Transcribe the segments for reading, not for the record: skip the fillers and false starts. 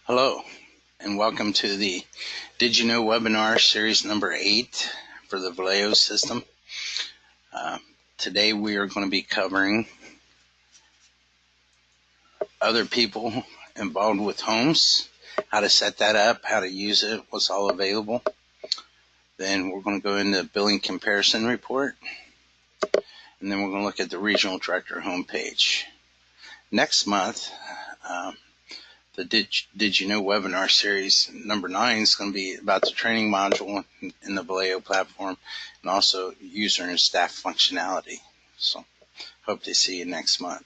Hello, and welcome to the Did You Know webinar series number 8 for the Vallejo system. Today we are going to be covering other people involved with homes, how to set that up, how to use it, what's all available. Then we're going to go into billing comparison report, and then we're going to look at the regional director homepage. Next month, the Did You Know webinar series number 9 is going to be about the training module in the Vallejo platform and also user and staff functionality. So hope to see you next month.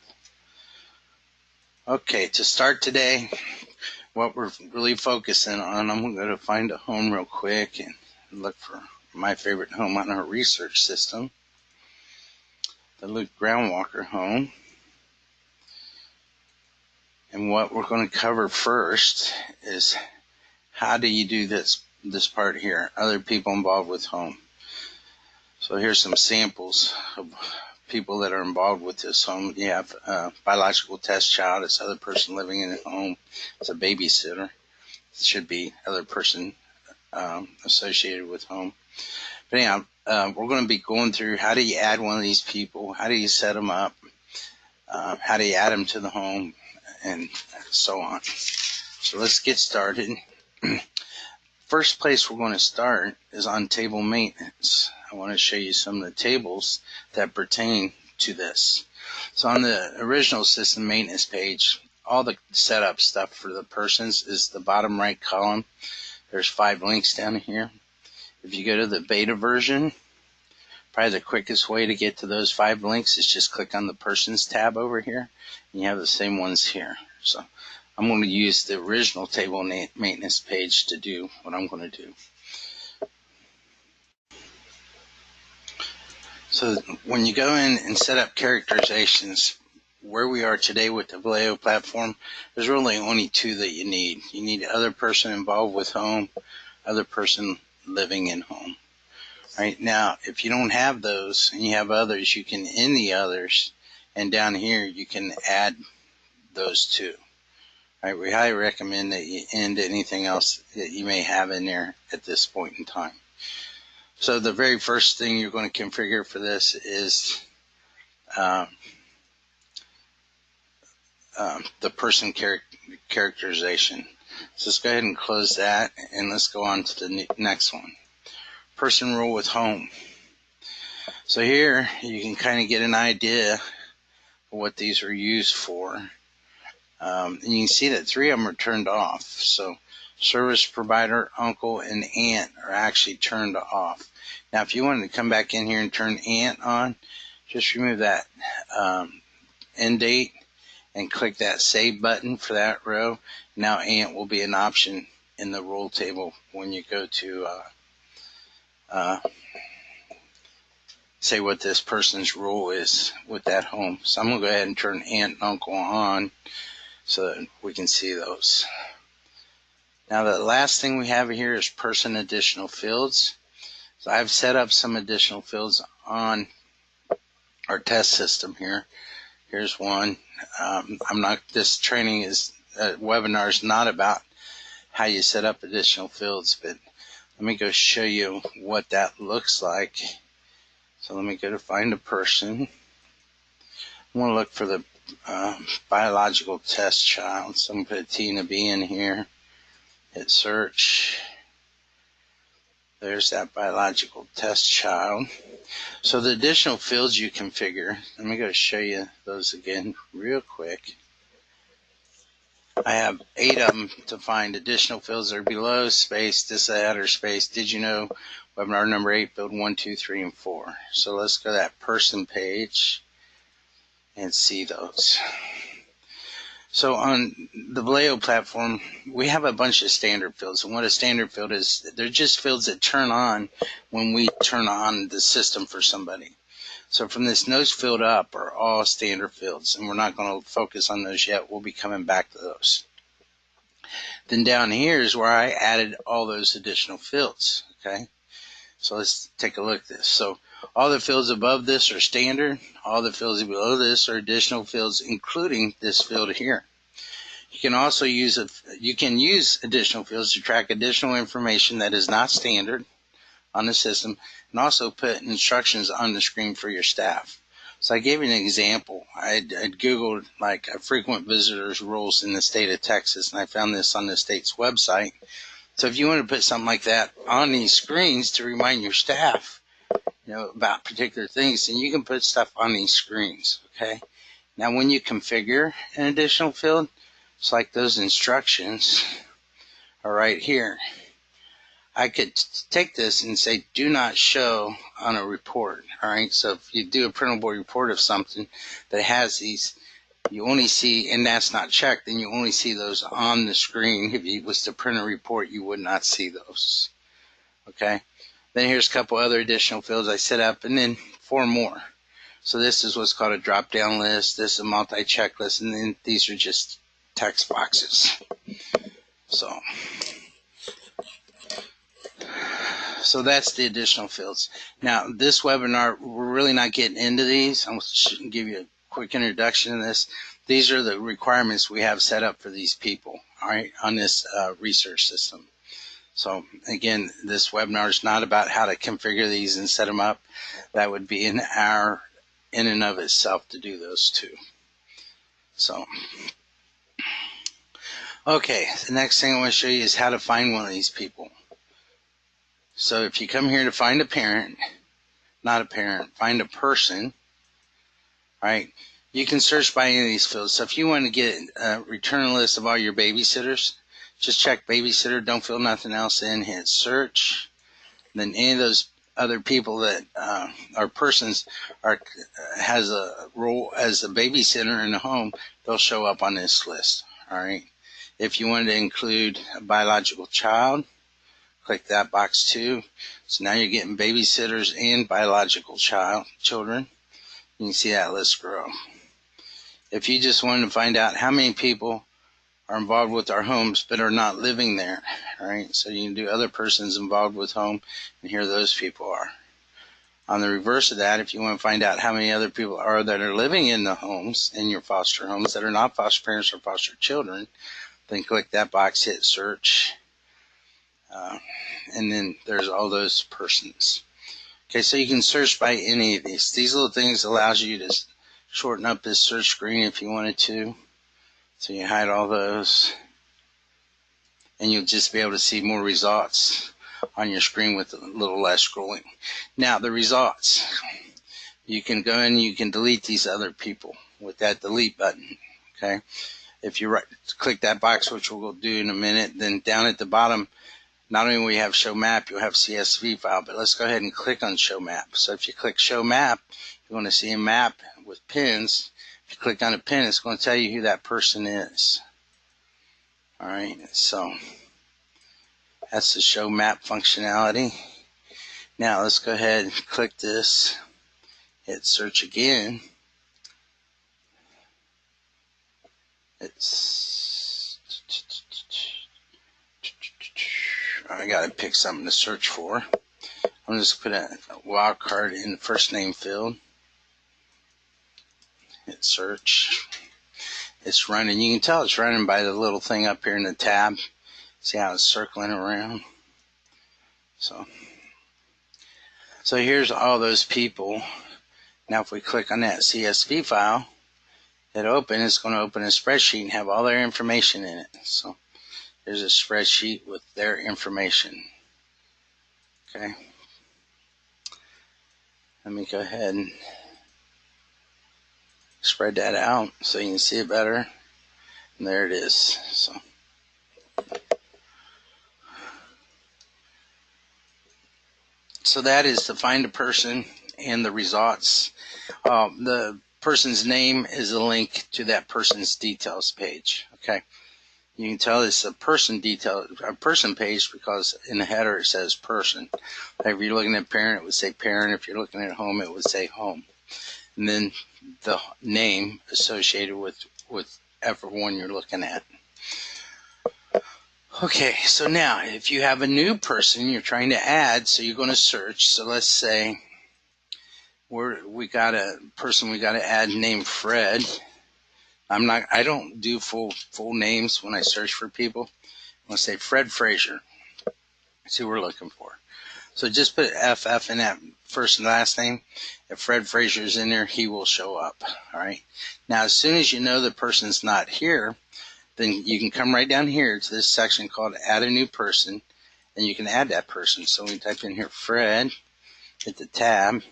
Okay, to start today, what we're really focusing on, I'm going to go to find a home real quick and look for my favorite home on our research system, the Luke Groundwalker home. And what we're going to cover first is how do you do this part here, other people involved with home. So here's some samples of people that are involved with this home. You have a biological test child, it's other person living in a home, it's a babysitter, it should be other person associated with home. But anyhow, we're going to be going through how do you add one of these people, how do you set them up, how do you add them to the home, and so on. So let's get started. First place we're going to start is on table maintenance. I want to show you some of the tables that pertain to this. So on the original system maintenance page, all the setup stuff for the persons is the bottom right column. There's 5 links down here. If you go to the beta version, probably the quickest way to get to those 5 links is just click on the persons tab over here, and you have the same ones here. So I'm going to use the original table maintenance page to do what I'm going to do. So when you go in and set up characterizations, where we are today with the Vallejo platform, there's really only 2 that you need. You need other person involved with home, other person living in home. Right now, if you don't have those and you have others, you can end the others, and down here you can add those 2. Right, we highly recommend that you end anything else that you may have in there at this point in time. So the very first thing you're going to configure for this is the person characterization. So let's go ahead and close that, and let's go on to the next one. Person rule with home. So here you can kind of get an idea of what these are used for. And you can see that 3 of them are turned off. So service provider, uncle, and aunt are actually turned off. Now, if you wanted to come back in here and turn aunt on, just remove that end date and click that save button for that row. Now aunt will be an option in the rule table when you go to say what this person's rule is with that home. So I'm going to go ahead and turn aunt and uncle on so that we can see those. Now the last thing we have here is person additional fields. So I've set up some additional fields on our test system here. Here's one. This training webinar is not about how you set up additional fields, but let me go show you what that looks like. So let me go to find a person. I want to look for the biological test child. So I'm going to put a T and a B in here. Hit search. There's that biological test child. So the additional fields you configure, let me go show you those again real quick. I have 8 of them to find. Additional fields that are below, space, this header, space. Did you know webinar number 8, field 1, 2, 3, and 4. So let's go to that person page and see those. So on the Vallejo platform, we have a bunch of standard fields. And what a standard field is, they're just fields that turn on when we turn on the system for somebody. So from this nose field up are all standard fields, and we're not going to focus on those yet. We'll be coming back to those. Then down here is where I added all those additional fields. Okay, so let's take a look at this. So all the fields above this are standard. All the fields below this are additional fields, including this field here. You can also use additional fields to track additional information that is not standard on the system, and also put instructions on the screen for your staff. So I gave you an example. I'd Googled like frequent visitors rules in the state of Texas, and I found this on the state's website. So if you want to put something like that on these screens to remind your staff, about particular things, then you can put stuff on these screens, okay? Now when you configure an additional field, it's like those instructions are right here. I could take this and say, do not show on a report. All right. So if you do a printable report of something that has these, you only see, and that's not checked, then you only see those on the screen. If it was to print a report, you would not see those. Okay. Then here's a couple other additional fields I set up, and then 4 more. So this is what's called a drop-down list. This is a multi-checklist, and then these are just text boxes. So that's the additional fields. Now, this webinar, we're really not getting into these. I'm going to give you a quick introduction to this. These are the requirements we have set up for these people, all right, on this research system. So, again, this webinar is not about how to configure these and set them up. That would be in and of itself to do those two. So, okay, the next thing I want to show you is how to find one of these people. So if you come here to find a parent, not a parent, find a person, right? You can search by any of these fields. So if you want to get return a list of all your babysitters, just check babysitter, don't fill nothing else in, hit search. Then any of those other people that are persons has a role as a babysitter in the home, they'll show up on this list, all right? If you wanted to include a biological child, click that box too. So now you're getting babysitters and biological children. You can see that list grow. If you just wanted to find out how many people are involved with our homes but are not living there, right? So you can do other persons involved with home, and here those people are. On the reverse of that, if you want to find out how many other people are that are living in the homes, in your foster homes, that are not foster parents or foster children, then click that box, hit search. And then there's all those persons. Okay, so you can search by any of these. These little things allows you to shorten up this search screen if you wanted to. So you hide all those, and you'll just be able to see more results on your screen with a little less scrolling. Now the results, you can go in and you can delete these other people with that delete button. Okay, if you click that box, which we'll do in a minute, then down at the bottom, not only will you have show map, you'll have CSV file, but let's go ahead and click on show map. So if you click show map, you want to see a map with pins. If you click on a pin, it's going to tell you who that person is. All right, so that's the show map functionality. Now let's go ahead and click this, hit search again. I got to pick something to search for. I'm just going to put a wildcard in the first name field. Hit search. It's running. You can tell it's running by the little thing up here in the tab. See how it's circling around? So here's all those people. Now if we click on that CSV file, hit open, it's going to open a spreadsheet and have all their information in it. So there's a spreadsheet with their information. Okay. Let me go ahead and spread that out so you can see it better. And there it is. So that is to find a person and the results. The person's name is a link to that person's details page. Okay. You can tell it's a person page because in the header it says person. If you're looking at parent, it would say parent. If you're looking at home, it would say home. And then the name associated with everyone you're looking at. Okay, so now if you have a new person you're trying to add, so you're going to search. So let's say we got a person we got to add named Fred. I don't do full names when I search for people. I'm going to say Fred Frazier. That's who we're looking for. So just put FF in that first and last name. If Fred Frazier's in there, he will show up. All right. Now, as soon as you know the person's not here, then you can come right down here to this section called Add a New Person, and you can add that person. So we type in here Fred, hit the tab.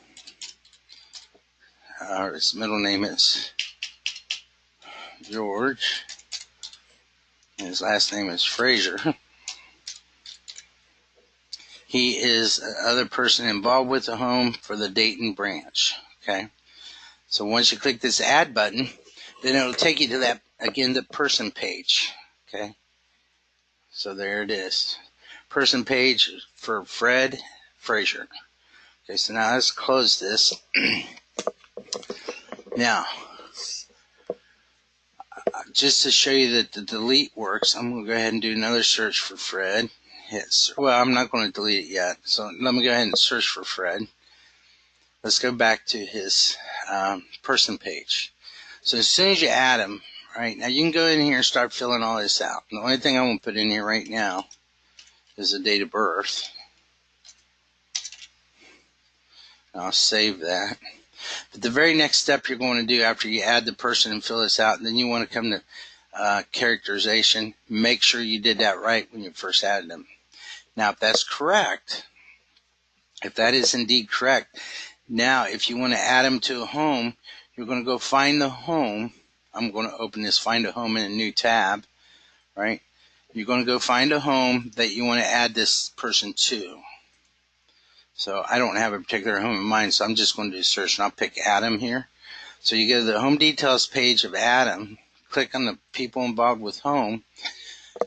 His middle name is George, and his last name is Frazier. He is another person involved with the home for the Dayton branch. Okay. So once you click this add button, then it'll take you to that, again, the person page. Okay. So there it is. Person page for Fred Frazier. Okay, so now let's close this. Now, just to show you that the delete works, I'm going to go ahead and do another search for Fred. Well, I'm not going to delete it yet. So let me go ahead and search for Fred. Let's go back to his person page. So as soon as you add him, right, now you can go in here and start filling all this out. The only thing I want to put in here right now is the date of birth. I'll save that. But the very next step you're going to do after you add the person and fill this out, and then you want to come to characterization. Make sure you did that right when you first added them. Now, if that's correct, if that is indeed correct, now if you want to add them to a home, you're going to go find the home. I'm going to open this Find a Home in a new tab, right? You're going to go find a home that you want to add this person to. So I don't have a particular home in mind, so I'm just going to do search, and I'll pick Adam here. So you go to the home details page of Adam, click on the people involved with home.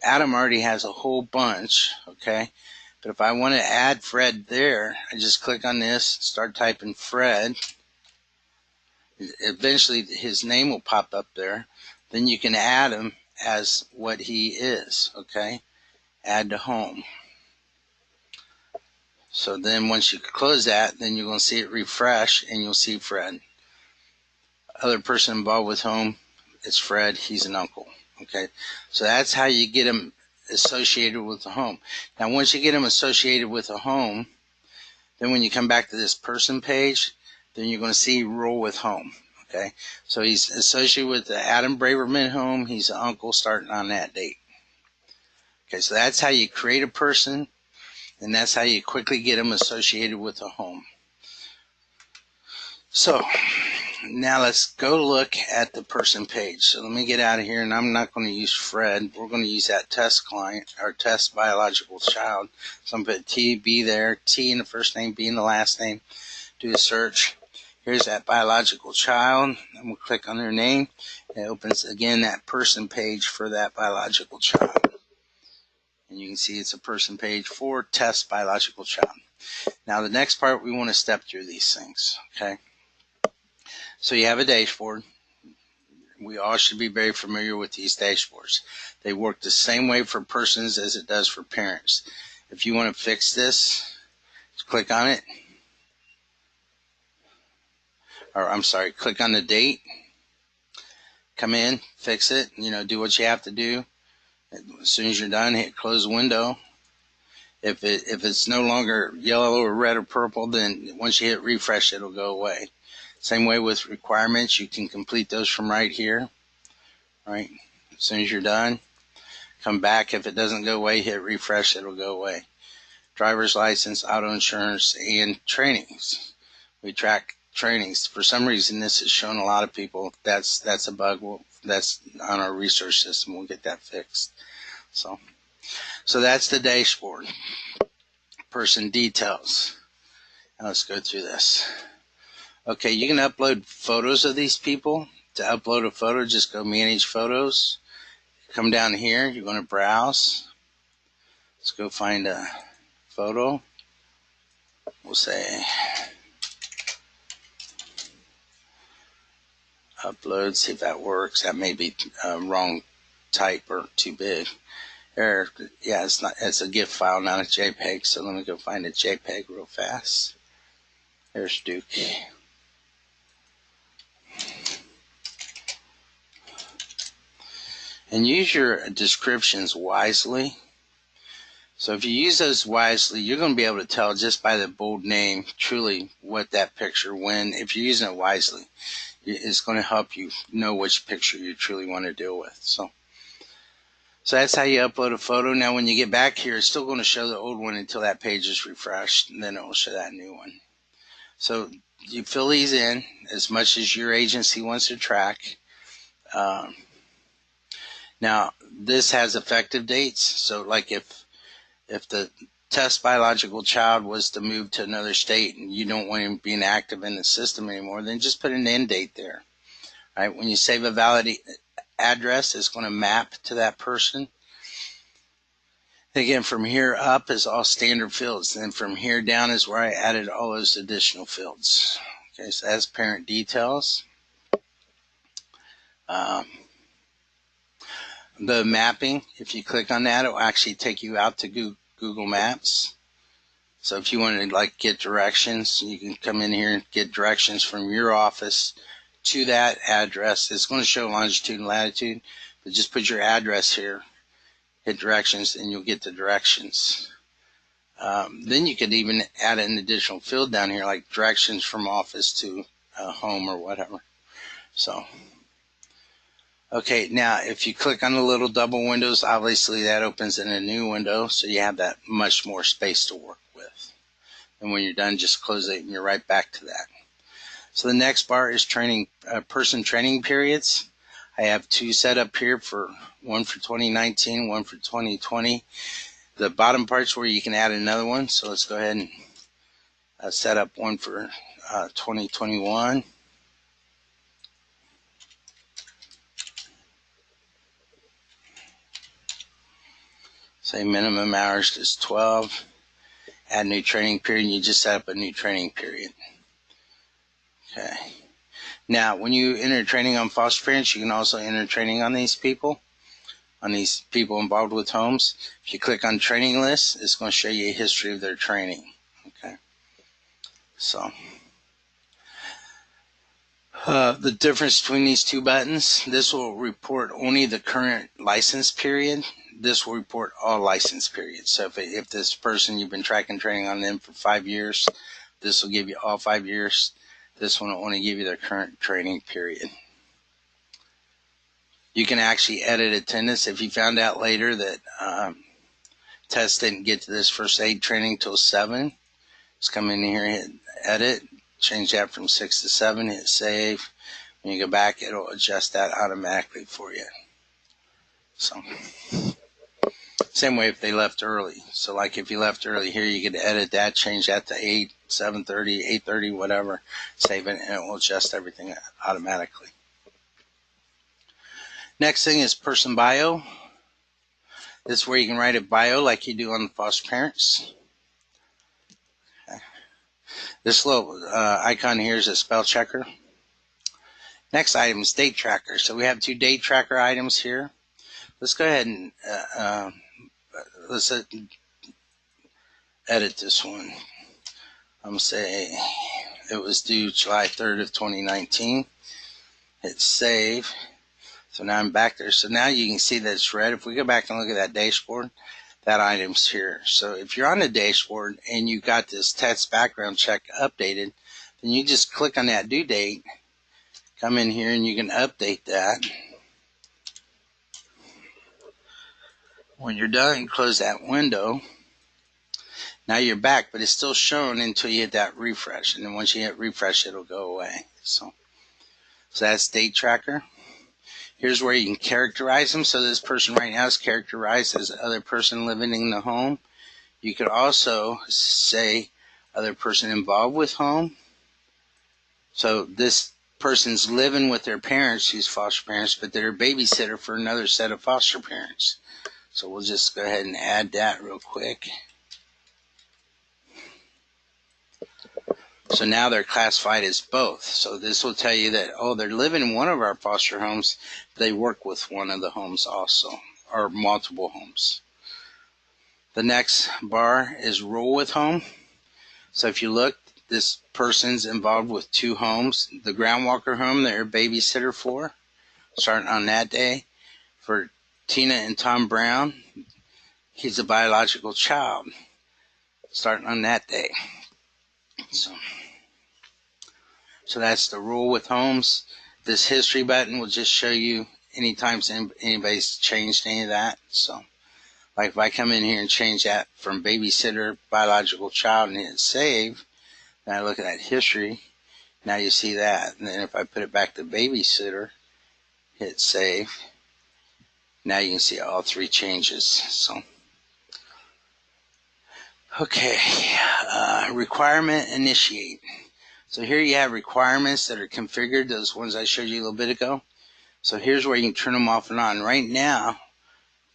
Adam already has a whole bunch, okay? But if I want to add Fred there, I just click on this, start typing Fred. Eventually his name will pop up there. Then you can add him as what he is, okay? Add to home. So then once you close that, then you're going to see it refresh, and you'll see Fred. Other person involved with home, it's Fred. He's an uncle. Okay, so that's how you get him associated with the home. Now, once you get him associated with a home, then when you come back to this person page, then you're going to see roll with home. Okay, so he's associated with the Adam Braverman home. He's an uncle starting on that date. Okay, so that's how you create a person, and that's how you quickly get them associated with a home. So now let's go look at the person page. So let me get out of here, and I'm not going to use Fred. We're going to use that test client, or test biological child. So I'm going to put T, B there, T in the first name, B in the last name. Do a search. Here's that biological child. I'm going to click on their name. It opens, again, that person page for that biological child. And you can see it's a person page for test biological child. Now the next part, we want to step through these things, okay? So you have a dashboard. We all should be very familiar with these dashboards. They work the same way for persons as it does for parents. If you want to fix this, just click on it. Or I'm sorry, click on the date. Come in, fix it, do what you have to do. As soon as you're done, hit close window. If it's no longer yellow or red or purple, then once you hit refresh, it'll go away. Same way with requirements, you can complete those from right here. Right? As soon as you're done, come back. If it doesn't go away, hit refresh, it'll go away. Driver's license, auto insurance, and trainings. We track trainings. For some reason, this has shown a lot of people that's a bug. That's on our research system. We'll get that fixed. So that's the dashboard. Person details. Now let's go through this. Okay, you can upload photos of these people. To upload a photo, just go manage photos. Come down here, you're going to browse. Let's go find a photo. We'll say upload, see if that works. That may be wrong type or too big. Or, yeah, it's a GIF file, not a JPEG. So let me go find a JPEG real fast. There's Duke. And use your descriptions wisely. So if you use those wisely, you're going to be able to tell just by the bold name truly what that picture, when, if you're using it wisely, it's going to help you know which picture you truly want to deal with. So that's how you upload a photo. Now when you get back here, it's still going to show the old one until that page is refreshed, and then it will show that new one. So you fill these in as much as your agency wants to track. Now this has effective dates. So like if the test biological child was to move to another state and you don't want him being active in the system anymore, then just put an end date there. Right? When you save a valid address, it's going to map to that person. Again, from here up is all standard fields. Then from here down is where I added all those additional fields. Okay, so that's parent details. The mapping, if you click on that, it will actually take you out to Google Maps. So if you want to like get directions, you can come in here and get directions from your office to that address. It's going to show longitude and latitude, but just put your address here, hit directions, and you'll get the directions. Then you could even add an additional field down here, like directions from office to home or whatever. So, okay, now if you click on the little double windows, obviously that opens in a new window, so you have that much more space to work with. And when you're done, just close it and you're right back to that. So the next bar is training, person training periods. I have two set up here, one for 2019, one for 2020. The bottom part's where you can add another one. So let's go ahead and set up one for 2021. Say minimum hours is 12. Add new training period, and you just set up a new training period. Okay. Now, when you enter training on foster parents, you can also enter training on these people involved with homes. If you click on training list, it's going to show you a history of their training. Okay. So, the difference between these two buttons, this will report only the current license period. This will report all license periods. So if this person, you've been tracking training on them for 5 years, this will give you all 5 years. This one will only give you their current training period. You can actually edit attendance. If you found out later that Tess didn't get to this first aid training till 7, just come in here, hit edit, change that from 6 to 7, hit save. When you go back, it'll adjust that automatically for you. So, same way if they left early. So like if you left early here, you could edit that, change that to 8, 7:30, 8:30, whatever, save it, and it will adjust everything automatically. Next thing is person bio. This is where you can write a bio like you do on the foster parents. Okay. This little icon here is a spell checker. Next item is date tracker. So we have two date tracker items here. Let's go ahead and let's edit this one. I'm going to say it was due July 3rd of 2019. Hit save. So now I'm back there. So now you can see that it's red. If we go back and look at that dashboard, that item's here. So if you're on the dashboard and you got this test background check updated, then you just click on that due date, come in here and you can update that. When you're done, close that window. Now you're back, but it's still shown until you hit that refresh. And then once you hit refresh, it'll go away. So that's date tracker. Here's where you can characterize them. So this person right now is characterized as other person living in the home. You could also say other person involved with home. So this person's living with their parents, who's foster parents, but they're a babysitter for another set of foster parents. So we'll just go ahead and add that real quick. So now they're classified as both. So this will tell you that, oh, they're living in one of our foster homes. They work with one of the homes also, or multiple homes. The next bar is role with home. So if you look, this person's involved with 2 homes. The ground walker home they're a babysitter for, starting on that day. For Tina and Tom Brown, he's a biological child, starting on that day. So that's the rule with homes. This history button will just show you anytime anybody's changed any of that. So, like if I come in here and change that from babysitter, biological child, and hit save, and I look at that history, now you see that. And then if I put it back to babysitter, hit save, now you can see all three changes. So, okay, requirement initiate. So here you have requirements that are configured, those ones I showed you a little bit ago. So here's where you can turn them off and on. Right now,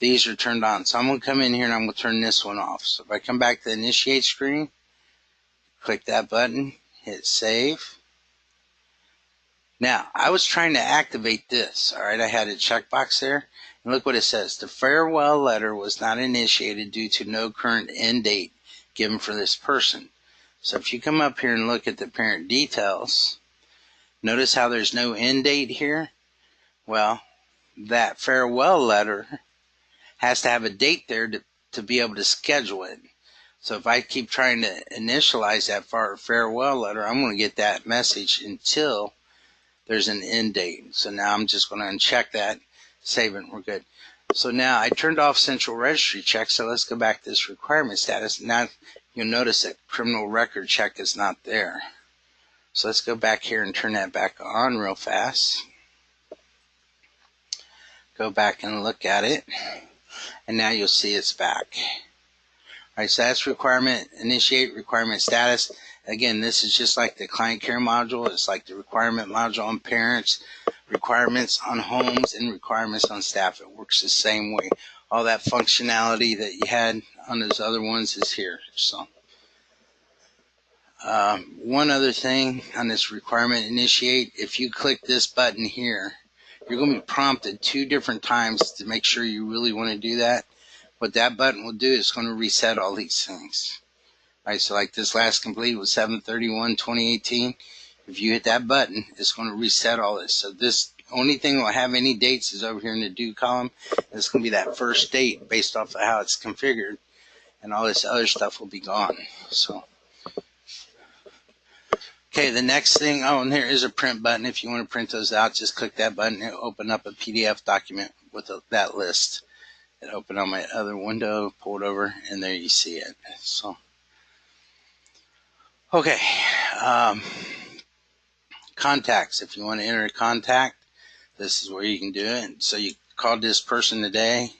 these are turned on. So I'm going to come in here and I'm going to turn this one off. So if I come back to the initiate screen, click that button, hit save. Now, I was trying to activate this. All right, I had a checkbox there. And look what it says. The farewell letter was not initiated due to no current end date given for this person. So if you come up here and look at the parent details, notice how there's no end date here? Well, that farewell letter has to have a date there to be able to schedule it. So if I keep trying to initialize that farewell letter, I'm going to get that message until there's an end date. So now I'm just going to uncheck that, save it, and we're good. So now I turned off central registry check, so let's go back to this requirement status. Now you'll notice that criminal record check is not there. So let's go back here and turn that back on real fast. Go back and look at it, and now you'll see it's back. All right, so that's requirement initiate, requirement status. Again, this is just like the client care module. It's like the requirement module on parents, requirements on homes, and requirements on staff. It works the same way. All that functionality that you had on those other ones is here. So, one other thing on this requirement initiate, if you click this button here, you're going to be prompted 2 different times to make sure you really want to do that. What that button will do is going to reset all these things. All right, so like this last complete was 7/31/2018. If you hit that button, it's going to reset all this. So this only thing that will have any dates is over here in the due column. It's going to be that first date based off of how it's configured, and all this other stuff will be gone. So, okay, the next thing, oh, and there is a print button. If you want to print those out, just click that button and open up a PDF document with that list. It opened on my other window, pulled over, and there you see it. So, okay, contacts. If you want to enter a contact, this is where you can do it. So you called this person today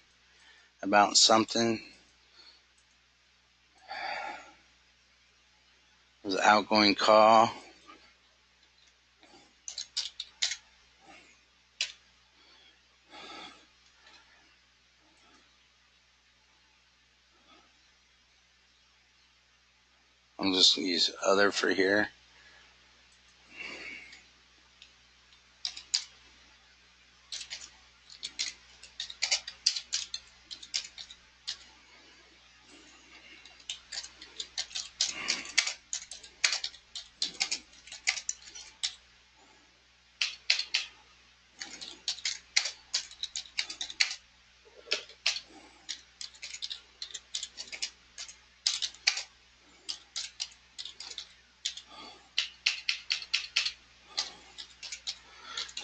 about something. It was an outgoing call. I'm just going to use other for here.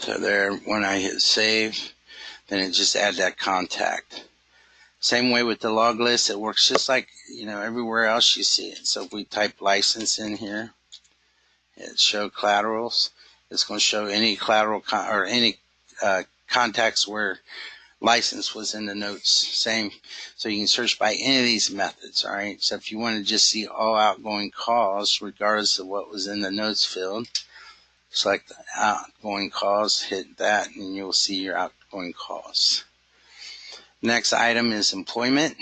So there, when I hit save, then it just adds that contact. Same way with the log list, it works just like, everywhere else you see it. So if we type license in here, hit show collaterals, it's going to show any collateral or any contacts where license was in the notes. Same, so you can search by any of these methods. All right, so if you want to just see all outgoing calls regardless of what was in the notes field, select the outgoing calls, hit that, and you'll see your outgoing calls. Next item is employment.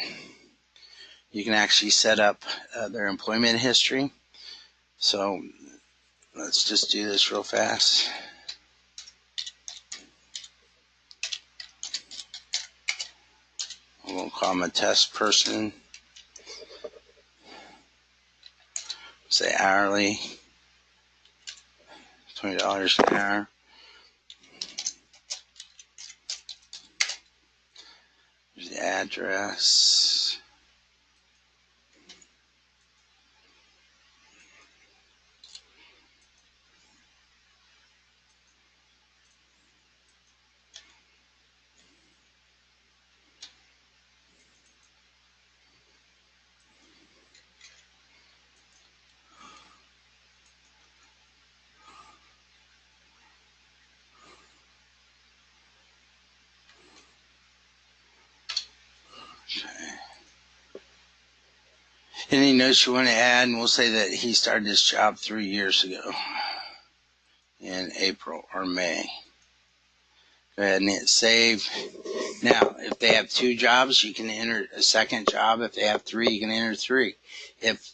You can actually set up their employment history. So let's just do this real fast. We'll call him a test person. Say hourly, $20 an hour. address. Okay. Any notes you want to add? And we'll say that he started this job 3 years ago in April or May. Go ahead and hit save. Now, if they have 2 jobs, you can enter a second job. If they have 3, you can enter 3. If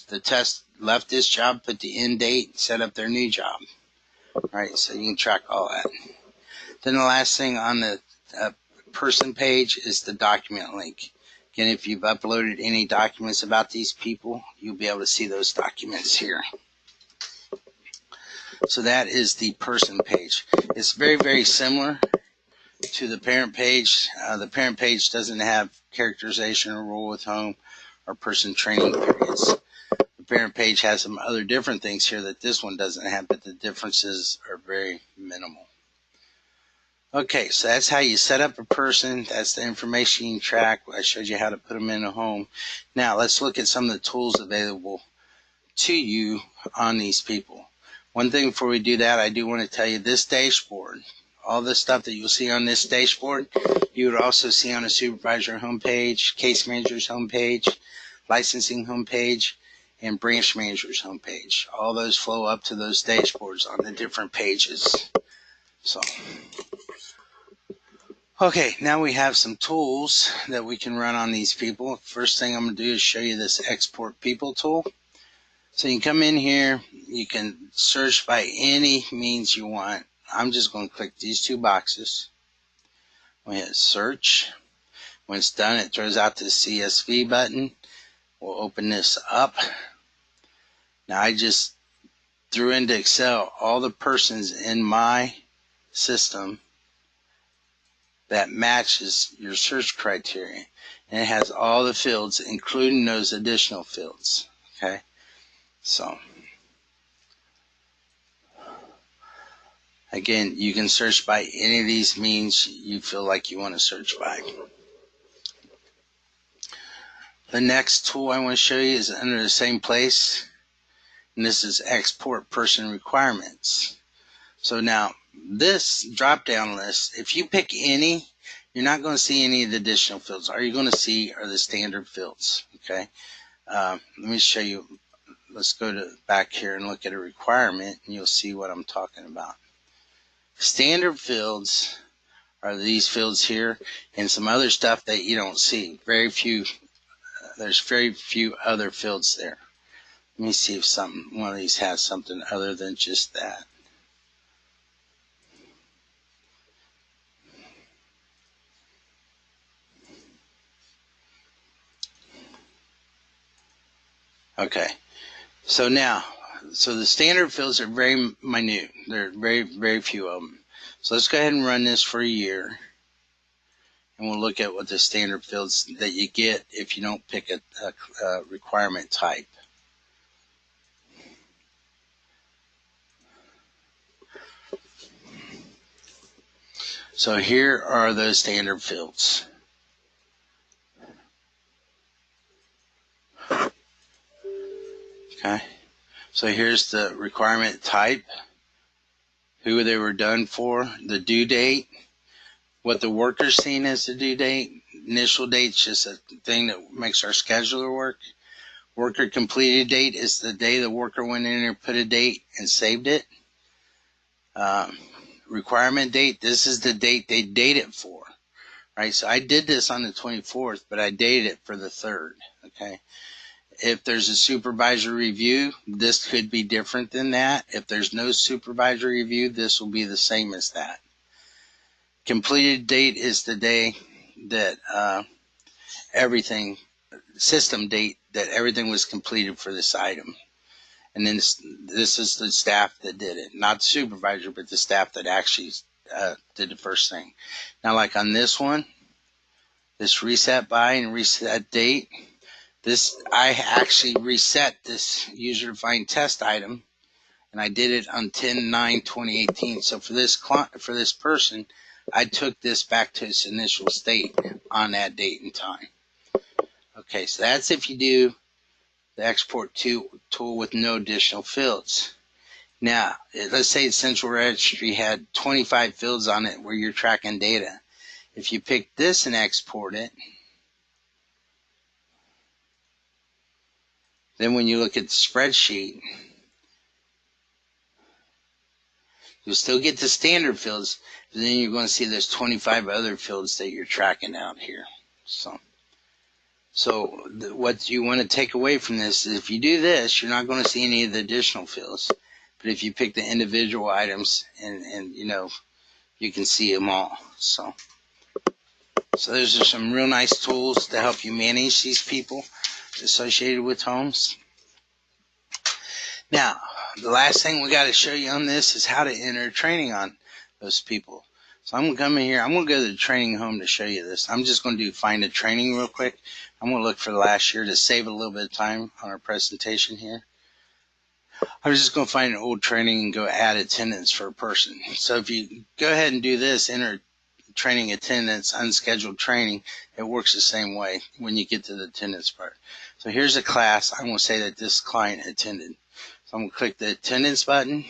the test left this job, put the end date, set up their new job. All right, so you can track all that. Then the last thing on the person page is the document link. Again, if you've uploaded any documents about these people, you'll be able to see those documents here. So that is the person page. It's very, very similar to the parent page. The parent page doesn't have characterization or role with home or person training periods. The parent page has some other different things here that this one doesn't have, but the differences are very minimal. Okay, so that's how you set up a person. That's the information you can track. I showed you how to put them in a home. Now let's look at some of the tools available to you on these people. One thing before we do that, I do want to tell you this dashboard, all the stuff that you'll see on this dashboard, you would also see on a supervisor homepage, case manager's homepage, licensing homepage, and branch manager's homepage. All those flow up to those dashboards on the different pages. So, okay, now we have some tools that we can run on these people. First thing I'm going to do is show you this export people tool. So you can come in here, you can search by any means you want. I'm just going to click these 2 boxes. We hit search. When it's done, it throws out the CSV button. We'll open this up. Now I just threw into Excel all the persons in my system that matches your search criteria. And it has all the fields, including those additional fields. Okay, so again, you can search by any of these means you feel like you want to search by. The next tool I want to show you is under the same place, and this is export person requirements. So now this drop down list, if you pick any, you're not going to see any of the additional fields. All you're going to see are the standard fields. Okay, let me show you. Let's go to back here and look at a requirement, and you'll see what I'm talking about. Standard fields are these fields here and some other stuff that you don't see. There's very few other fields there. Let me see if one of these has something other than just that. Okay, so now, the standard fields are very minute. There are very, very few of them. So let's go ahead and run this for a year. And we'll look at what the standard fields that you get if you don't pick a requirement type. So here are those standard fields. Okay, so here's the requirement type, who they were done for, the due date, what the worker's seen as the due date. Initial date's just a thing that makes our scheduler work. Worker completed date is the day the worker went in and put a date and saved it. Requirement date, this is the date they date it for. Right, so I did this on the 24th, but I dated it for the 3rd. Okay. If there's a supervisor review, this could be different than that. If there's no supervisor review, this will be the same as that. Completed date is the day that system date that everything was completed for this item. And then this is the staff that did it. Not the supervisor, but the staff that actually did the first thing. Now, like on this one, this reset by and reset date. This, I actually reset this user-defined test item, and I did it on 10/9/2018. So for this client, for this person, I took this back to its initial state on that date and time. Okay, so that's if you do the export tool with no additional fields. Now, let's say Central Registry had 25 fields on it where you're tracking data. If you pick this and export it, then when you look at the spreadsheet, you'll still get the standard fields, but then you're going to see there's 25 other fields that you're tracking out here. So what you want to take away from this is if you do this, you're not going to see any of the additional fields. But if you pick the individual items and you know, you can see them all. So those are some real nice tools to help you manage these people associated with homes. Now, the last thing we got to show you on this is how to enter training on those people. So I'm going to come in here. I'm going to go to the training home to show you this. I'm just going to do find a training real quick. I'm going to look for the last year to save a little bit of time on our presentation here. I'm just going to find an old training and go add attendance for a person. So if you go ahead and do this, enter training attendance, unscheduled training, it works the same way when you get to the attendance part. So here's a class. I'm going to say that this client attended. So I'm going to click the attendance button.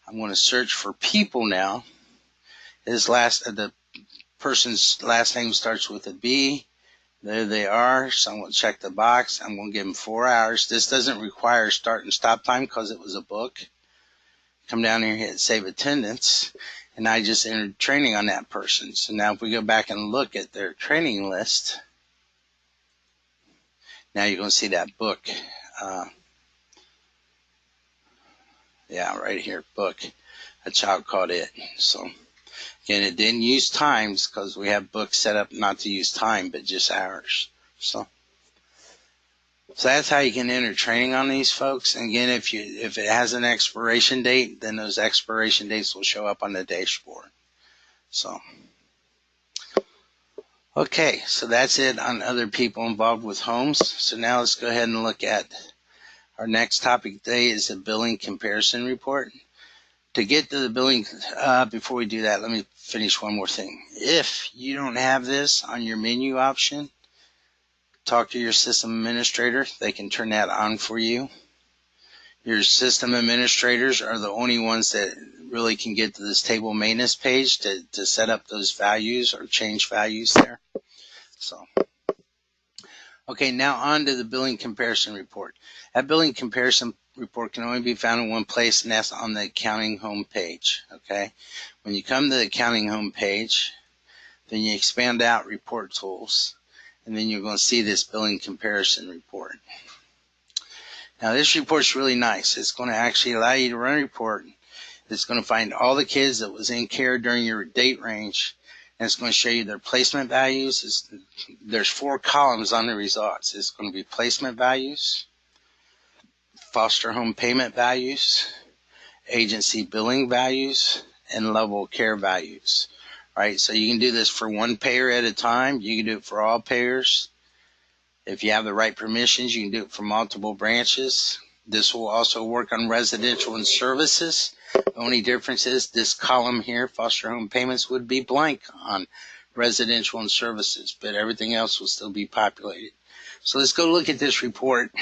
I'm going to search for people now. The person's last name starts with a B. There they are. So I'm going to check the box. I'm going to give them 4 hours. This doesn't require start and stop time because it was a book. Come down here, hit save attendance, and I just entered training on that person. So now if we go back and look at their training list, now you're going to see that book. Yeah, right here, book, A Child Called It. So again, it didn't use times because we have books set up not to use time, but just hours. So that's how you can enter training on these folks. And again, if it has an expiration date, then those expiration dates will show up on the dashboard. So, okay, so that's it on other people involved with homes. So now let's go ahead and look at our next topic today is a billing comparison report. To get to the billing, before we do that, let me finish one more thing. If you don't have this on your menu option, talk to your system administrator. They can turn that on for you. Your system administrators are the only ones that really can get to this table maintenance page to set up those values or change values there. So, okay, now on to the billing comparison report. That billing comparison report can only be found in one place, and that's on the accounting home page. Okay, when you come to the accounting home page, then you expand out report tools, and then you're going to see this billing comparison report. Now this report's really nice. It's going to actually allow you to run a report. It's going to find all the kids that was in care during your date range, and it's going to show you their placement values. There's 4 columns on the results. It's going to be placement values, foster home payment values, agency billing values, and level of care values. All right, so you can do this for one payer at a time. You can do it for all payers. If you have the right permissions, you can do it for multiple branches. This will also work on residential and services. The only difference is this column here, foster home payments, would be blank on residential and services, but everything else will still be populated. So let's go look at this report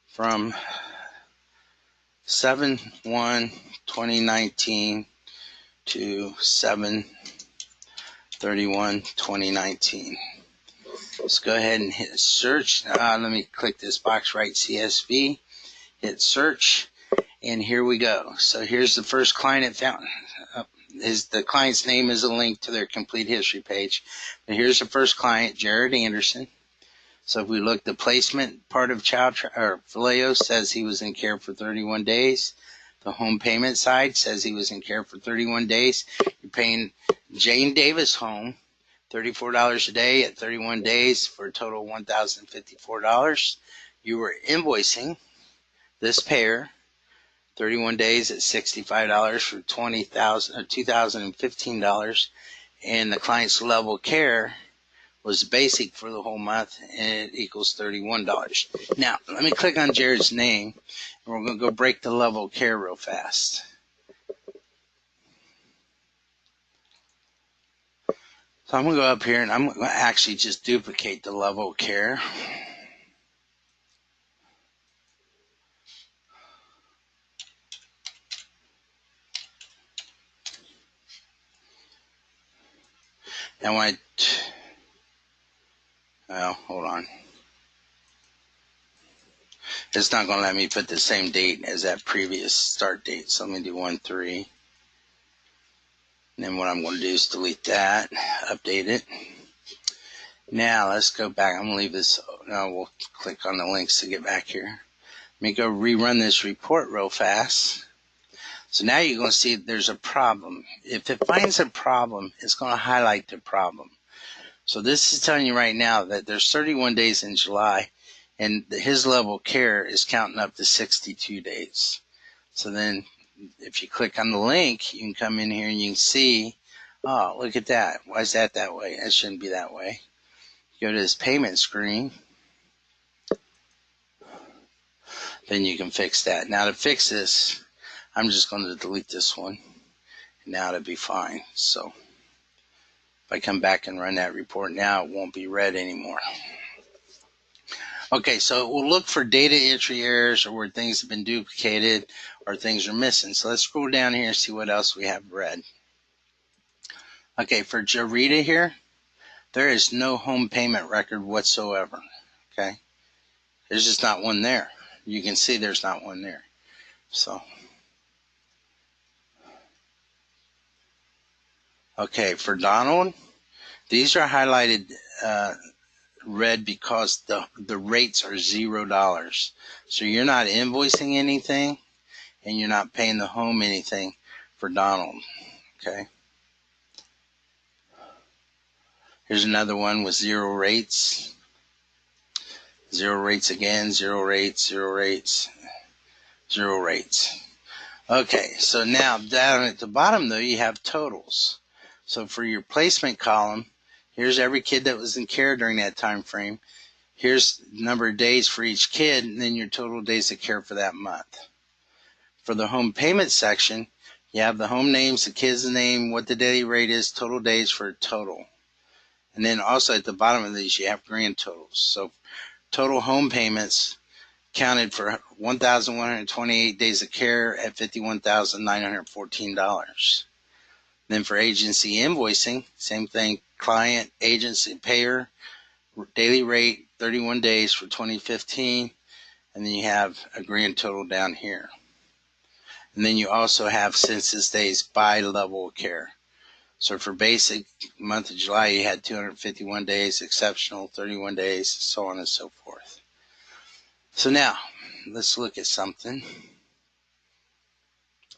from 7/1/2019 to 7/31/2019. Let's go ahead and hit search. Let me click this box, right CSV, hit search, and here we go. So here's the first client it found. The client's name is a link to their complete history page. But here's the first client, Jared Anderson. So if we look, the placement part of Vallejo says he was in care for 31 days. The home payment side says he was in care for 31 days. You're paying Jane Davis Home $34 a day at 31 days for a total of $1,054. You were invoicing this payer 31 days at $65 for $2,015, and the client's level of care was basic for the whole month, and it equals $31. Now, let me click on Jared's name, and we're going to go break the level of care real fast. So I'm going to go up here, and I'm going to actually just duplicate the level of care. And when hold on. It's not going to let me put the same date as that previous start date. So let me do 1/3. And then what I'm going to do is delete that, update it. Now let's go back. I'm going to leave this. Now we'll click on the links to get back here. Let me go rerun this report real fast. So now you're going to see there's a problem. If it finds a problem, it's going to highlight the problem. So this is telling you right now that there's 31 days in July, and his level of care is counting up to 62 days. So then if you click on the link, you can come in here and you can see, oh, look at that. Why is that way? It shouldn't be that way. Go to this payment screen. Then you can fix that. Now to fix this, I'm just going to delete this one. And now it'll be fine. So if I come back and run that report now, it won't be red anymore. Okay, so we'll look for data entry errors or where things have been duplicated or things are missing. So let's scroll down here and see what else we have red. Okay, for Jarita here, there is no home payment record whatsoever. Okay, there's just not one there. You can see there's not one there. So, okay, for Donald, these are highlighted red because the rates are $0. So you're not invoicing anything and you're not paying the home anything for Donald. Okay. Here's another one with 0 rates. 0 rates again, 0 rates, 0 rates, 0 rates. Okay, so now down at the bottom though you have totals. So for your placement column, here's every kid that was in care during that time frame. Here's the number of days for each kid, and then your total days of care for that month. For the home payment section, you have the home names, the kid's name, what the daily rate is, total days for a total. And then also at the bottom of these, you have grand totals. So total home payments counted for 1,128 days of care at $51,914. Then for agency invoicing, same thing, client, agency, payer, daily rate, 31 days for 2015, and then you have a grand total down here. And then you also have census days by level of care. So for basic, month of July, you had 251 days, exceptional, 31 days, so on and so forth. So now, let's look at something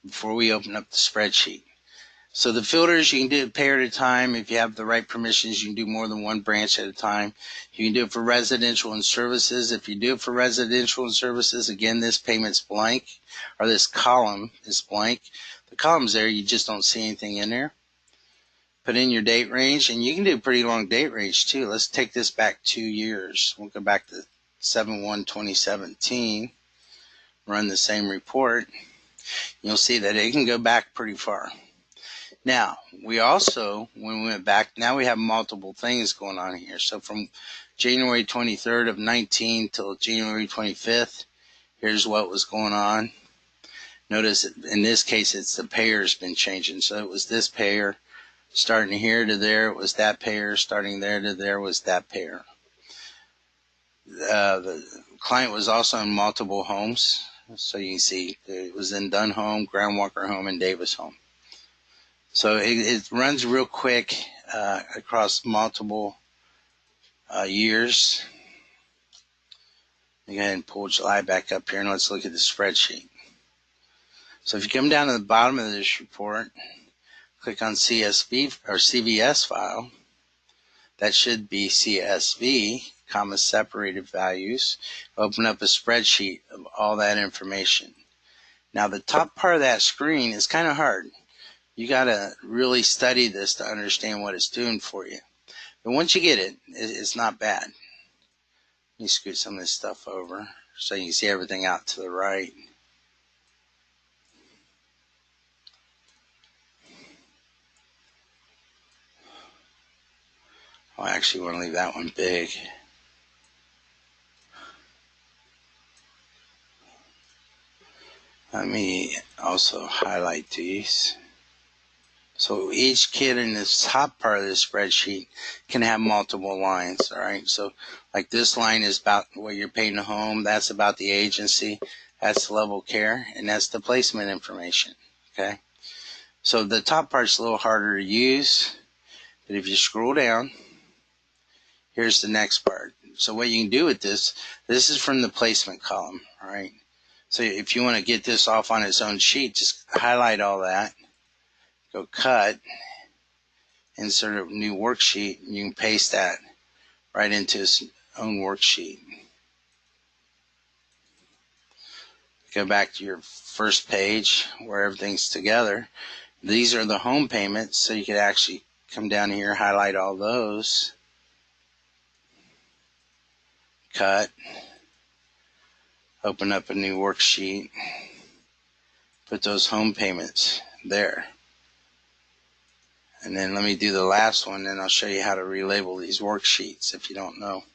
before we open up the spreadsheet. So the filters, you can do it payer at a time. If you have the right permissions, you can do more than one branch at a time. You can do it for residential and services. If you do it for residential and services, again, this payment's blank, or this column is blank. The column's there, you just don't see anything in there. Put in your date range, and you can do a pretty long date range too. Let's take this back 2 years. We'll go back to 7/1/2017, run the same report. You'll see that it can go back pretty far. Now, we also, when we went back, now we have multiple things going on here. So from January 23rd of 19 till January 25th, here's what was going on. Notice in this case, it's the payer's been changing. So it was this payer, starting here to there, it was that payer, starting there to there was that payer. The client was also in multiple homes. So you can see it was in Dunn Home, Groundwalker Home, and Davis Home. So it runs real quick across multiple years. Go ahead and pull July back up here and let's look at the spreadsheet. So if you come down to the bottom of this report, click on CSV or CVS file. That should be CSV, comma separated values. Open up a spreadsheet of all that information. Now the top part of that screen is kind of hard. You got to really study this to understand what it's doing for you. But once you get it, it's not bad. Let me scoot some of this stuff over so you can see everything out to the right. I actually want to leave that one big. Let me also highlight these. So each kid in this top part of the spreadsheet can have multiple lines, all right? So like this line is about what you're paying to home, that's about the agency, that's the level of care, and that's the placement information, okay? So the top part's a little harder to use, but if you scroll down, here's the next part. So what you can do with this is from the placement column, all right? So if you want to get this off on its own sheet, just highlight all that, go cut, insert a new worksheet, and you can paste that right into its own worksheet. Go back to your first page where everything's together. These are the home payments, so you could actually come down here, highlight all those, cut, open up a new worksheet, put those home payments there. And then let me do the last one, and I'll show you how to relabel these worksheets if you don't know.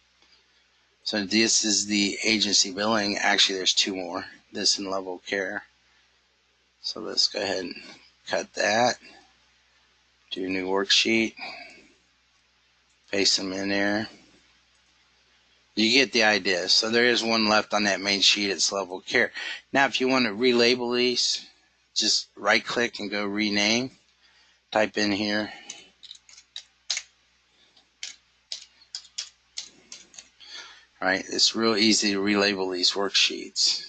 So this is the agency billing. Actually, there's two more. This and level care. So let's go ahead and cut that. Do a new worksheet. Paste them in there. You get the idea. So there is one left on that main sheet. It's level care. Now, if you want to relabel these, just right click and go rename. Type in here. All right, it's real easy to relabel these worksheets.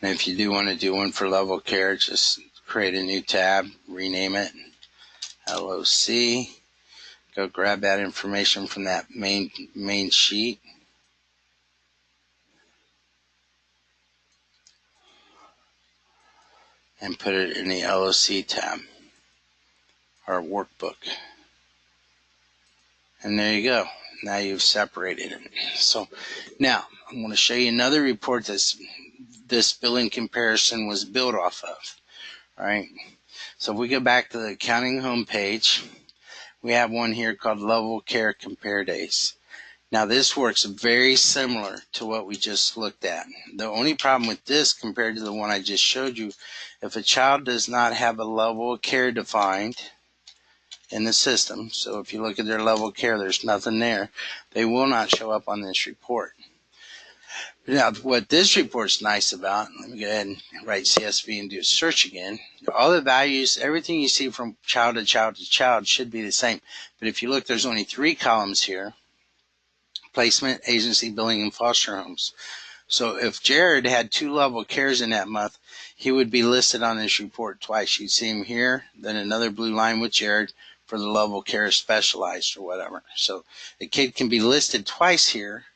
And if you do want to do one for level care, just create a new tab, rename it LOC. Go grab that information from that main sheet. And put it in the LOC tab, or workbook. And there you go. Now you've separated it. So now I'm going to show you another report that this billing comparison was built off of. All right. So if we go back to the accounting homepage, we have one here called Level Care Compare Days. Now this works very similar to what we just looked at. The only problem with this compared to the one I just showed you, if a child does not have a level of care defined in the system, so if you look at their level of care, there's nothing there, they will not show up on this report. Now, what this report's nice about, let me go ahead and write CSV and do a search again. All the values, everything you see from child to child to child should be the same. But if you look, there's only 3 columns here: placement, agency, billing, and foster homes. So if Jared had 2 level cares in that month, he would be listed on this report twice. You'd see him here, then another blue line with Jared for the level care specialized or whatever. So the kid can be listed twice here,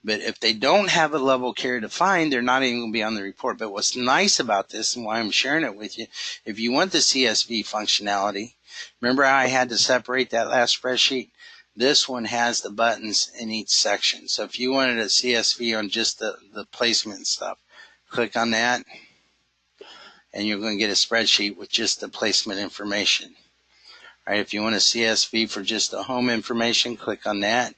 but if they don't have a level care defined, they're not even going to be on the report. But what's nice about this, and why I'm sharing it with you, if you want the CSV functionality, remember how I had to separate that last spreadsheet? This one has the buttons in each section. So if you wanted a CSV on just the placement stuff, click on that, and you're going to get a spreadsheet with just the placement information. All right, if you want a CSV for just the home information, click on that,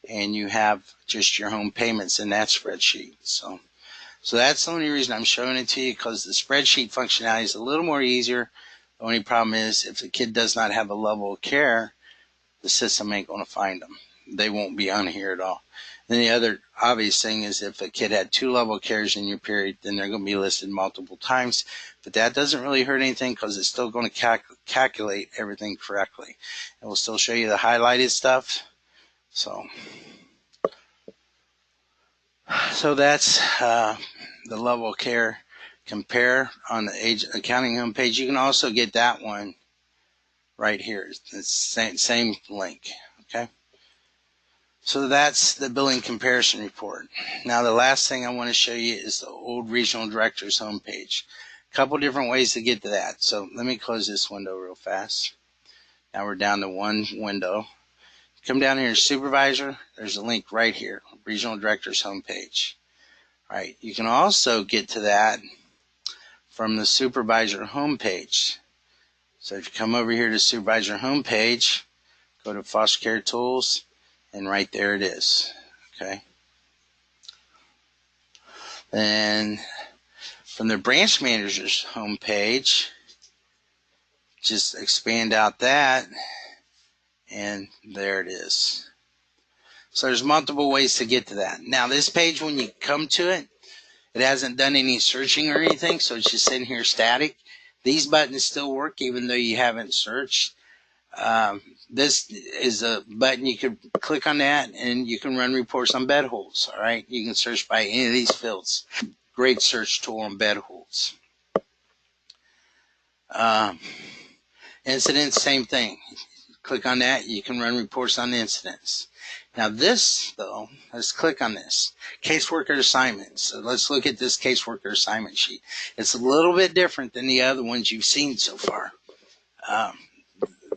and you have just your home payments in that spreadsheet. So that's the only reason I'm showing it to you, because the spreadsheet functionality is a little more easier. The only problem is if the kid does not have a level of care, the system ain't going to find them. They won't be on here at all. Then the other obvious thing is if a kid had 2 level cares in your period, then they're going to be listed multiple times. But that doesn't really hurt anything, because it's still going to calculate everything correctly. It will still show you the highlighted stuff. So that's the level care compare on the accounting homepage. You can also get that one right here. It's the same link. Okay. So that's the billing comparison report. Now the last thing I want to show you is the old regional director's homepage. A couple different ways to get to that. So let me close this window real fast. Now we're down to one window. Come down here to supervisor. There's a link right here, regional director's homepage. All right. You can also get to that from the supervisor homepage. So if you come over here to supervisor homepage, go to foster care tools, and right there it is. Okay. Then from the branch manager's homepage, just expand out that, and there it is. So there's multiple ways to get to that. Now this page, when you come to it, it hasn't done any searching or anything, so it's just sitting here static. These buttons still work even though you haven't searched. This is a button you could click on that and you can run reports on bed holds. All right, you can search by any of these fields. Great search tool on bed holds. Incidents, same thing. Click on that, you can run reports on incidents. Now this, though, let's click on this. Caseworker assignments. So let's look at this caseworker assignment sheet. It's a little bit different than the other ones you've seen so far.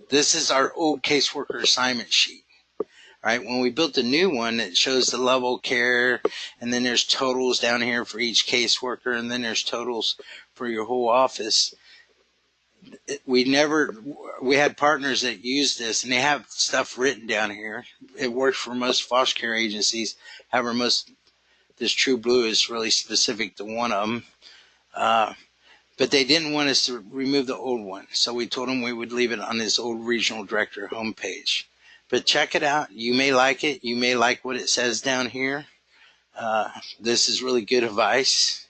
This is our old caseworker assignment sheet. All right, when we built the new one, it shows the level of care, and then there's totals down here for each caseworker, and then there's totals for your whole office. We had partners that used this, and they have stuff written down here. It works for most foster care agencies. However, this True Blue is really specific to one of them. But they didn't want us to remove the old one, so we told them we would leave it on this old regional director homepage. But check it out. You may like it. You may like what it says down here. This is really good advice.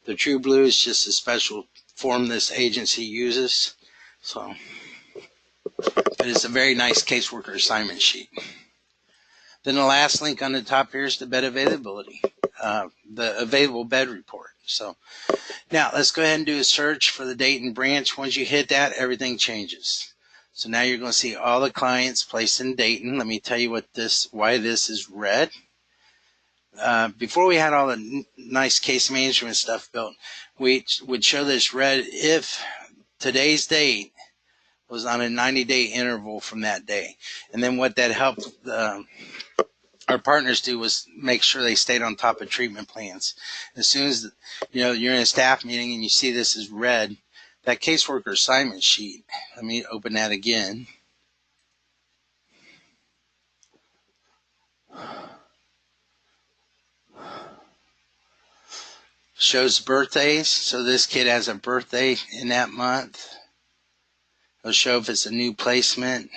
The True Blue is just a special form this agency uses. So, but it's a very nice caseworker assignment sheet. Then the last link on the top here is the bed availability, the available bed report. So now let's go ahead and do a search for the Dayton branch. Once you hit that, everything changes. So now you're going to see all the clients placed in Dayton. Let me tell you why this is red. Before we had all the nice case management stuff built, we would show this red if today's date was on a 90-day interval from that day. And then what that helped our partners do was make sure they stayed on top of treatment plans. As soon as you're in a staff meeting and you see this is red, that caseworker assignment sheet, let me open that again. Shows birthdays, so this kid has a birthday in that month. It'll show if it's a new placement.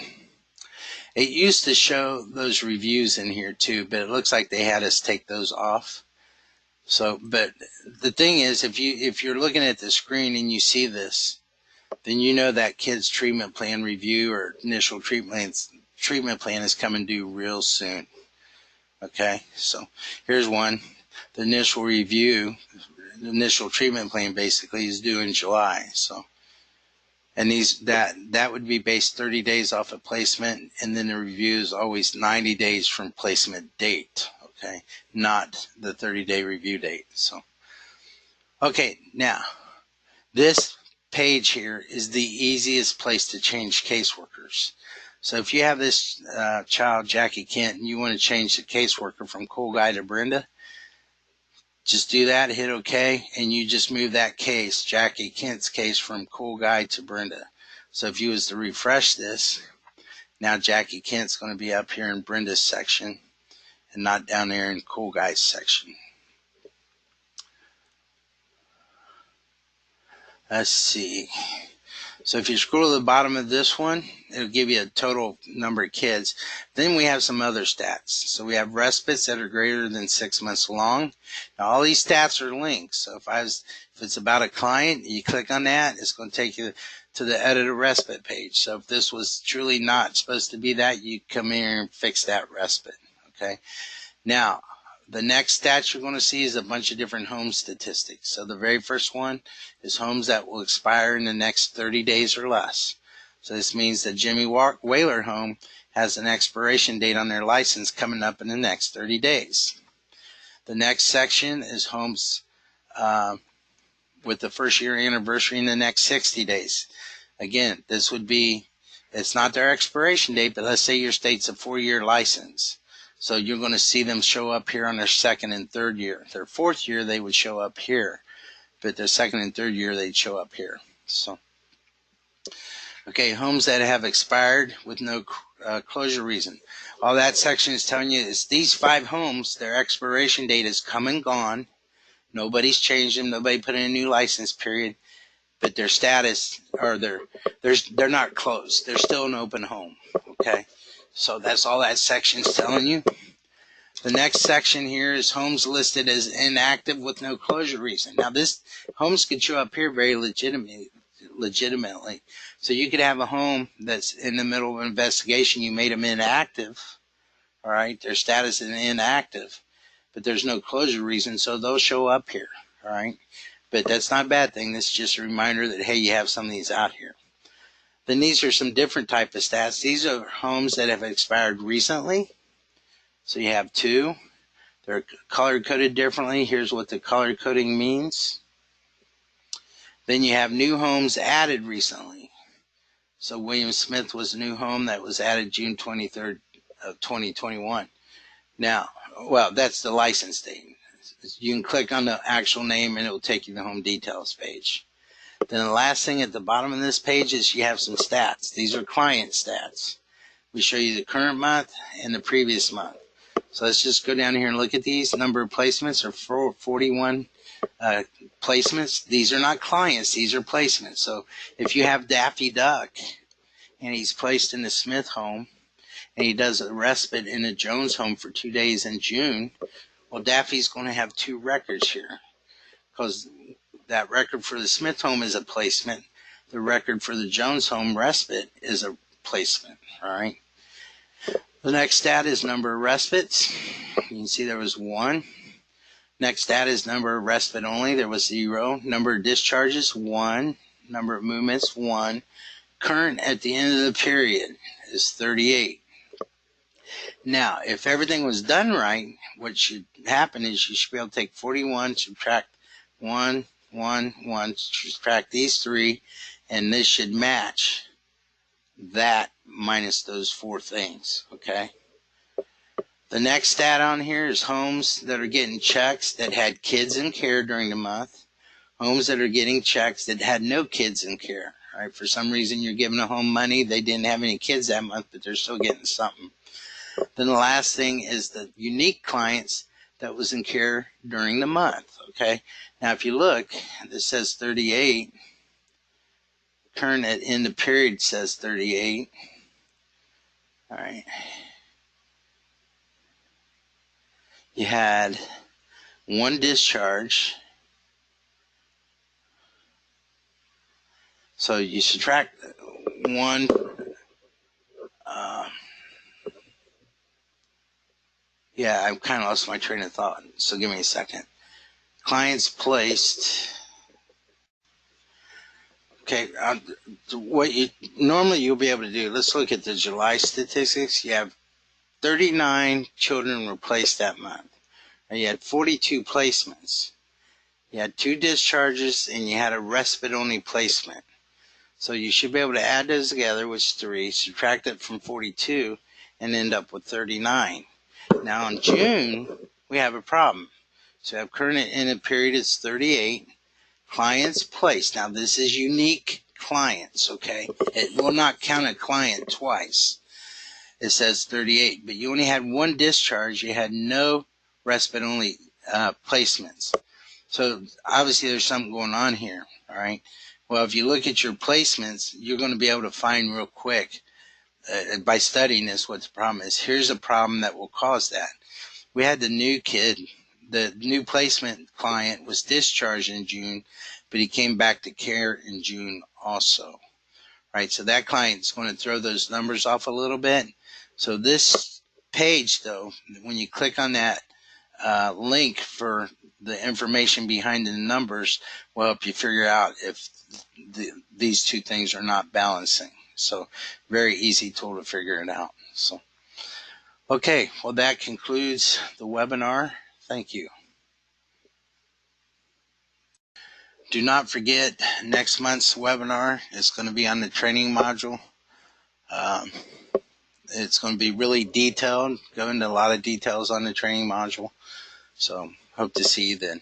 It used to show those reviews in here too, but it looks like they had us take those off. So, but the thing is, if you're looking at the screen and you see this, then you know that kid's treatment plan review or initial treatment plan is coming due real soon. Okay, so here's one. The initial review, the initial treatment plan basically is due in July. So, and that would be based 30 days off of placement, and then the review is always 90 days from placement date. Okay, not the 30-day review date. So, okay, now this page here is the easiest place to change caseworkers. So if you have this child, Jackie Kent, and you want to change the caseworker from Cool Guy to Brenda, just do that, hit OK, and you just move that case, Jackie Kent's case, from Cool Guy to Brenda. So if you was to refresh this, now Jackie Kent's going to be up here in Brenda's section and not down there in Cool Guy's section. Let's see. So if you scroll to the bottom of this one, it'll give you a total number of kids. Then we have some other stats. So we have respites that are greater than 6 months long. Now all these stats are links. So if it's about a client, you click on that, it's going to take you to the edit a respite page. So if this was truly not supposed to be that, you come here and fix that respite. Okay. Now The next stats you're going to see is a bunch of different home statistics. So the very first one is homes that will expire in the next 30 days or less. So this means that Jimmy Whaler home has an expiration date on their license coming up in the next 30 days. The next section is homes with the first year anniversary in the next 60 days. Again, this would be, it's not their expiration date, but let's say your state's a 4-year license. So you're going to see them show up here on their second and third year. Their fourth year, they would show up here. But their second and third year, they'd show up here. So, okay, homes that have expired with no closure reason. All that section is telling you is these 5 homes, their expiration date is come and gone. Nobody's changed them. Nobody put in a new license period. But their status, or they're not closed. They're still an open home. Okay, so that's all that section's telling you. The next section here is homes listed as inactive with no closure reason. Now, this homes could show up here very legitimately. So you could have a home that's in the middle of an investigation. You made them inactive. All right, their status is inactive, but there's no closure reason, so they'll show up here. All right. But that's not a bad thing. This is just a reminder that, hey, you have some of these out here. Then these are some different type of stats. These are homes that have expired recently. So you have 2. They're color-coded differently. Here's what the color coding means. Then you have new homes added recently. So William Smith was a new home that was added June 23rd of 2021. Now, well, that's the license date. You can click on the actual name and it will take you to the home details page. Then the last thing at the bottom of this page is you have some stats. These are client stats. We show you the current month and the previous month. So let's just go down here and look at these. Number of placements are 41 placements. These are not clients. These are placements. So if you have Daffy Duck and he's placed in the Smith home and he does a respite in the Jones home for 2 days in June, well, Daffy's going to have 2 records here because that record for the Smith home is a placement. The record for the Jones home respite is a placement, all right? The next stat is number of respites. You can see there was 1. Next stat is number of respite only. There was 0. Number of discharges, 1. Number of movements, 1. Current at the end of the period is 38. Now, if everything was done right, what should happen is you should be able to take 41, subtract 1, 1, 1, subtract these 3, and this should match that minus those 4 things, okay? The next stat on here is homes that are getting checks that had kids in care during the month, homes that are getting checks that had no kids in care. All right, for some reason you're giving a home money, they didn't have any kids that month, but they're still getting something. Then the last thing is the unique clients that was in care during the month, okay? Now if you look, this says 38. Current at end of period says 38. All right. You had 1 discharge. So you subtract 1. Yeah, I kind of lost my train of thought, so give me a second. Clients placed. Okay, what you normally you'll be able to do, let's look at the July statistics. You have 39 children were placed that month. You had 42 placements. You had 2 discharges, and you had a respite-only placement. So you should be able to add those together, which is 3, subtract it from 42, and end up with 39. Now in June, we have a problem. So we have current end of period is 38. Clients placed. Now this is unique clients, okay? It will not count a client twice. It says 38, but you only had 1 discharge. You had no respite-only placements. So obviously there's something going on here, all right? Well, if you look at your placements, you're going to be able to find real quick by studying this what the problem is. Here's a problem that will cause that. We had the new kid, the new placement client was discharged in June, but he came back to care in June also, right? So that client's going to throw those numbers off a little bit. So this page, though, when you click on that link for the information behind the numbers will help you figure out if these two things are not balancing. So very easy tool to figure it out. So, okay, well, that concludes the webinar. Thank you. Do not forget next month's webinar is going to be on the training module. Um, it's going to be really detailed, go into a lot of details on the training module. So hope to see you then.